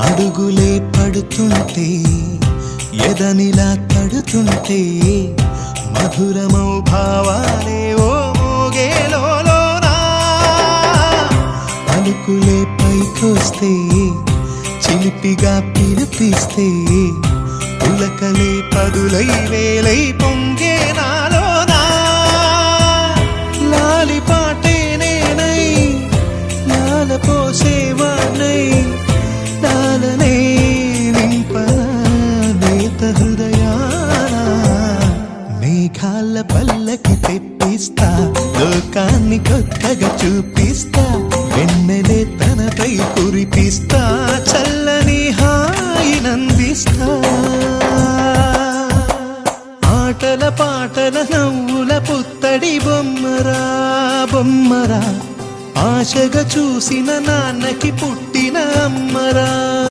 అడుగులే పడుతుంటే ఎదనిలా తడుతుంటే మధురమౌ భావాలే ఓ మోగేలోనా పలుకులే పైకొస్తే చిలిపిగా పిలిపిస్తే పులకలే పదులై వేలై పొంగే నాలోనా లాలి పాటే నేనై లాల పోసేవాణ్ణై లాలనే నింపనా నేత హృదయాన మేఘాల పల్లకి తెప్పిస్తా లోకాన్ని కొత్తగా చూపిస్తా వెన్నెలే తనపై కురిపిస్తా చల్లని హాయినందిస్తా ఆటల పాటల నవ్వుల పుత్తడి బొమ్మరా బొమ్మరా ఆశగా చూసిన నాన్నకి పుట్టిన అమ్మరా.